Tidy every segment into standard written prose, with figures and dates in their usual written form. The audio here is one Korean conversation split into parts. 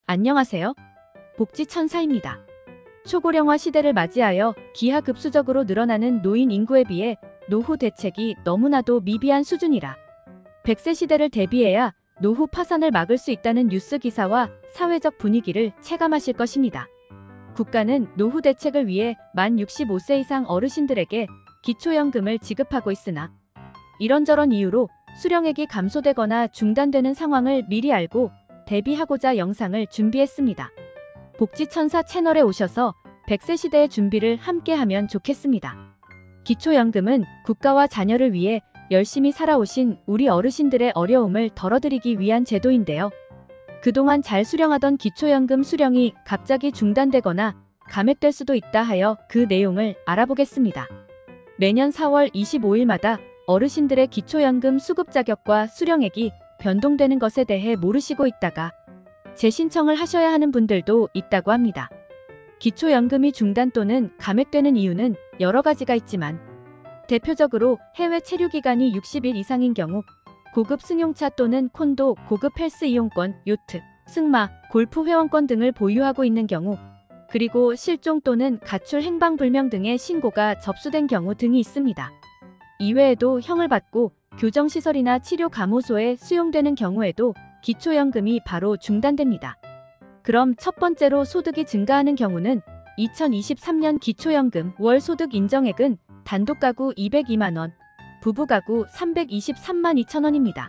안녕하세요. 복지천사입니다. 초고령화 시대를 맞이하여 기하급수적으로 늘어나는 노인 인구에 비해 노후 대책이 너무나도 미비한 수준이라 100세 시대를 대비해야 노후 파산을 막을 수 있다는 뉴스 기사와 사회적 분위기를 체감하실 것입니다. 국가는 노후 대책을 위해 만 65세 이상 어르신들에게 기초연금을 지급하고 있으나 이런저런 이유로 수령액이 감소되거나 중단되는 상황을 미리 알고 대비하고자 영상을 준비했습니다. 복지천사 채널에 오셔서 100세 시대의 준비를 함께하면 좋겠습니다. 기초연금은 국가와 자녀를 위해 열심히 살아오신 우리 어르신들의 어려움을 덜어드리기 위한 제도인데요. 그동안 잘 수령하던 기초연금 수령이 갑자기 중단되거나 감액될 수도 있다 하여 그 내용을 알아보겠습니다. 매년 4월 25일마다 어르신들의 기초연금 수급 자격과 수령액이 변동되는 것에 대해 모르시고 있다가 재신청을 하셔야 하는 분들도 있다고 합니다. 기초연금이 중단 또는 감액되는 이유는 여러 가지가 있지만 대표적으로 해외 체류 기간이 60일 이상인 경우, 고급 승용차 또는 콘도, 고급 헬스 이용권, 요트, 승마, 골프 회원권 등을 보유하고 있는 경우, 그리고 실종 또는 가출 행방불명 등의 신고가 접수된 경우 등이 있습니다. 이외에도 형을 받고 교정시설이나 치료감호소에 수용되는 경우에도 기초연금이 바로 중단됩니다. 그럼 첫 번째로 소득이 증가하는 경우는 2023년 기초연금 월 소득 인정액은 단독가구 202만원, 부부가구 323만 2천원입니다.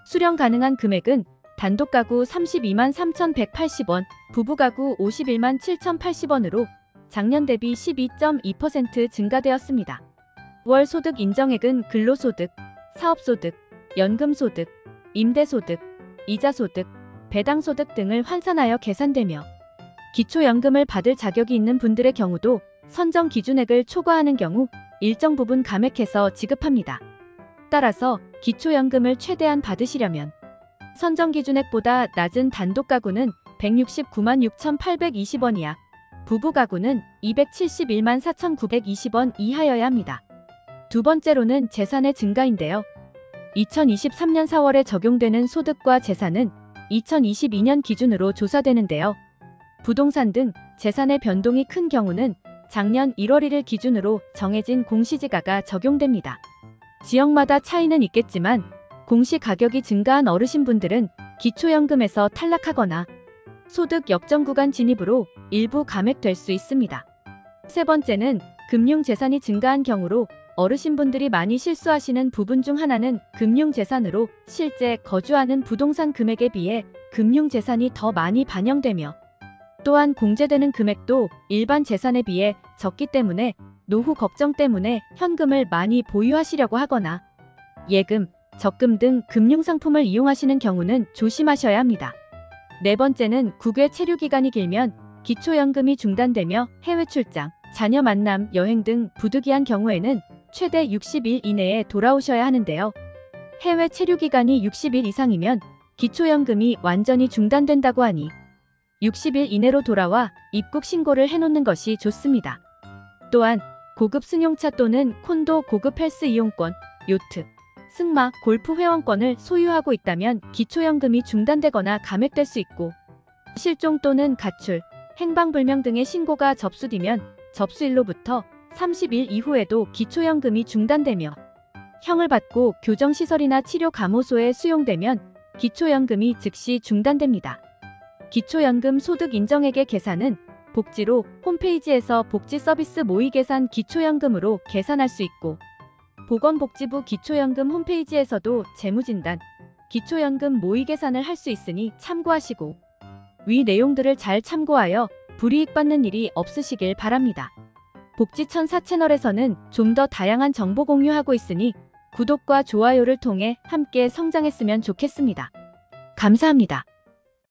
수령 가능한 금액은 단독가구 32만 3,180원, 부부가구 51만 7,080원으로 작년 대비 12.2% 증가되었습니다. 월 소득 인정액은 근로소득, 사업소득, 연금소득, 임대소득, 이자소득, 배당소득 등을 환산하여 계산되며 기초연금을 받을 자격이 있는 분들의 경우도 선정 기준액을 초과하는 경우 일정 부분 감액해서 지급합니다. 따라서 기초연금을 최대한 받으시려면 선정 기준액보다 낮은 단독가구는 169만 6,820원 이하, 부부가구는 271만 4,920원 이하여야 합니다. 두 번째로는 재산의 증가인데요. 2023년 4월에 적용되는 소득과 재산은 2022년 기준으로 조사되는데요. 부동산 등 재산의 변동이 큰 경우는 작년 1월 1일 기준으로 정해진 공시지가가 적용됩니다. 지역마다 차이는 있겠지만 공시가격이 증가한 어르신분들은 기초연금에서 탈락하거나 소득 역전구간 진입으로 일부 감액될 수 있습니다. 세 번째는 금융재산이 증가한 경우로 어르신분들이 많이 실수하시는 부분 중 하나는 금융재산으로 실제 거주하는 부동산 금액에 비해 금융재산이 더 많이 반영되며 또한 공제되는 금액도 일반 재산에 비해 적기 때문에 노후 걱정 때문에 현금을 많이 보유하시려고 하거나 예금, 적금 등 금융상품을 이용하시는 경우는 조심하셔야 합니다. 네 번째는 국외 체류 기간이 길면 기초연금이 중단되며 해외 출장, 자녀 만남, 여행 등 부득이한 경우에는 최대 60일 이내에 돌아오셔야 하는데요. 해외 체류 기간이 60일 이상이면 기초연금이 완전히 중단된다고 하니 60일 이내로 돌아와 입국 신고를 해놓는 것이 좋습니다. 또한 고급 승용차 또는 콘도, 고급 헬스 이용권, 요트, 승마, 골프 회원권을 소유하고 있다면 기초연금이 중단되거나 감액될 수 있고 실종 또는 가출, 행방불명 등의 신고가 접수되면 접수일로부터 30일 이후에도 기초연금이 중단되며 형을 받고 교정시설이나 치료감호소에 수용되면 기초연금이 즉시 중단됩니다. 기초연금 소득 인정액의 계산은 복지로 홈페이지에서 복지서비스 모의계산 기초연금으로 계산할 수 있고 보건복지부 기초연금 홈페이지에서도 재무진단, 기초연금 모의계산을 할 수 있으니 참고하시고 위 내용들을 잘 참고하여 불이익 받는 일이 없으시길 바랍니다. 복지천사 채널에서는 좀 더 다양한 정보 공유하고 있으니 구독과 좋아요를 통해 함께 성장했으면 좋겠습니다. 감사합니다.